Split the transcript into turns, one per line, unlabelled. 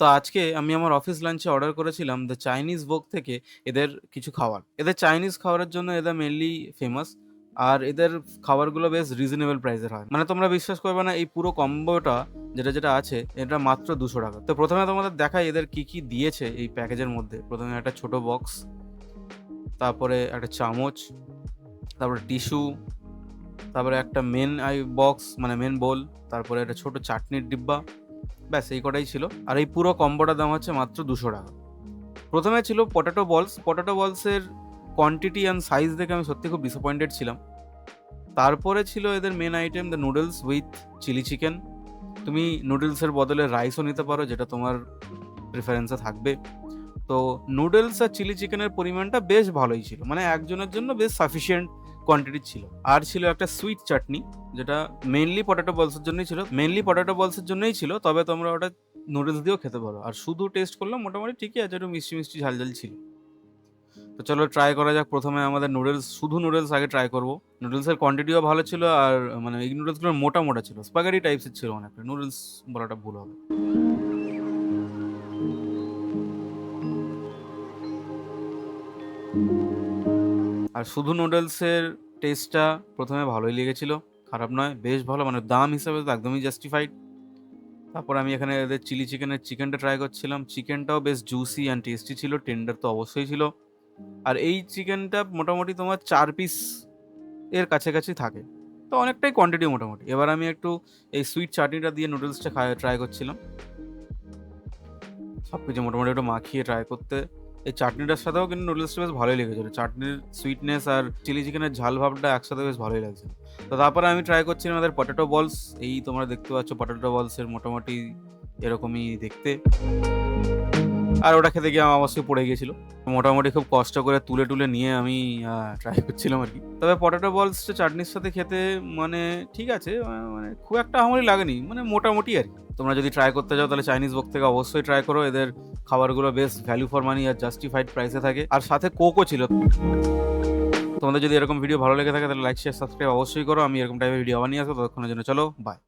তো আজকে আমি আমার অফিস লাঞ্চে অর্ডার করেছিলাম দ্য চাইনিজ ভোগ থেকে এদের কিছু খাবার। এদের চাইনিজ খাবারের জন্য এরা মেইনলি ফেমাস। আর এদের খাবারগুলো বেশ রিজনেবল প্রাইসের হয়। মানে তোমরা বিশ্বাস করবে না এই পুরো কম্বোটা যেটা আছে এটা মাত্র ৳২০০। তো ১ম এ তোমাদের দেখাই এদের কি দিয়েছে এই প্যাকেজের মধ্যে। ১ম এ একটা ছোট বক্স, তারপরে একটা চামচ, তারপরে টিস্যু, তারপরে একটা বক্স মানে মেইন বোল, তারপরে একটা ছোট চাটনির ডিব্বা। ব্যাস এই কটাই ছিল। আর এই পুরো কম্বোটার দাম হচ্ছে মাত্র ৳২০০। ১ম এ ছিল পটেটো বলস। পটেটো বলসের কোয়ান্টিটি অ্যান্ড সাইজ দেখে আমি সত্যি খুব ডিসঅ্যাপয়েন্টেড ছিলাম। তারপরে ছিল এদের main item the noodles with chilli chicken. তুমি নুডলসের বদলে রাইসও নিতে পারো যেটা তোমার প্রেফারেন্সে থাকবে। তো নুডলস আর চিলি চিকেনের পরিমাণটা বেশ ভালোই ছিল। মানে একজনের জন্য বেশ সাফিসিয়েন্ট কোয়ান্টিটির ছিল। আর ছিল একটা সুইট চাটনি যেটা মেইনলি পটেটো বলসের জন্যই ছিল। তবে তোমরা ওটা নুডলস দিয়েও খেতে পারো। আর শুধু টেস্ট করলাম মোটামুটি ঠিকই আছে। একটু মিষ্টি, ঝাল ছিল। তো চলো ট্রাই করা যাক। ১ম এ আমাদের শুধু নুডলস আগে ট্রাই করব। নুডলসের কোয়ান্টিটিও ভালো ছিল আর মানে এই নুডলসগুলো মোটা ছিল। স্পাগেটি টাইপসের ছিল অনেকটা। নুডলস বলাটা ভুল হবে। আর শুধু নুডলসের টেস্টটা ১ম এ ভালোই লেগেছিল। খারাপ নয়, বেশ ভালো। মানে দাম হিসাবে তো একদমই জাস্টিফাইড। তারপর আমি এখানে এদের চিকেনটা ট্রাই করছিলাম। চিকেনটাও বেশ জুসি অ্যান্ড টেস্টি ছিল। টেন্ডার তো অবশ্যই ছিল। আর এই চিকেনটা মোটামুটি তোমার ৪ পিস এর কাছাকাছি থাকে। তো অনেকটাই কোয়ান্টিটি মোটামুটি। এবার আমি একটু এই সুইট চাটনিটা দিয়ে নুডলসটা ট্রাই করছিলাম। সবকিছু মোটামুটি একটু মাখিয়ে ট্রাই করতে এই চাটনিটার সাথেও কিন্তু নুডলসটা বেশ ভালোই লেগেছিল। চাটনির সুইটনেস আর চিলি চিকেনের ঝাল ভাবটা একসাথে বেশ ভালোই লাগছিল। তো তারপরে আমি ট্রাই করছিলাম ওদের পটেটো বলস। এই তোমরা দেখতে পাচ্ছ পটেটো বলসের মোটামুটি এরকমই দেখতে। আর ওটা খেতে গিয়ে আমার অবশ্যই পড়ে গিয়েছিল। মোটামুটি খুব কষ্ট করে তুলে নিয়ে আমি ট্রাই করছিলাম আরকি। তবে পটেটো বলসটা চাটনির সাথে খেতে মানে ঠিক আছে। মানে খুব একটা আহামরি লাগেনি। মানে মোটামুটি আরকি। তোমরা যদি ট্রাই করতে চাও তাহলে চাইনিজ ভোগ থেকে অবশ্যই ট্রাই করো। এদের খাবারগুলো বেশ ভ্যালু ফর মানি আর জাস্টিফাইড প্রাইসে থাকে। আর সাথে কোকও ছিল। তোমাদের যদি এরকম ভিডিও ভালো লেগে থাকে তাহলে লাইক, শেয়ার, সাবস্ক্রাইব অবশ্যই করো। আমি এরকম টাইপের ভিডিও আবার নিয়ে আসবো। ততক্ষণের জন্য চলো বাই।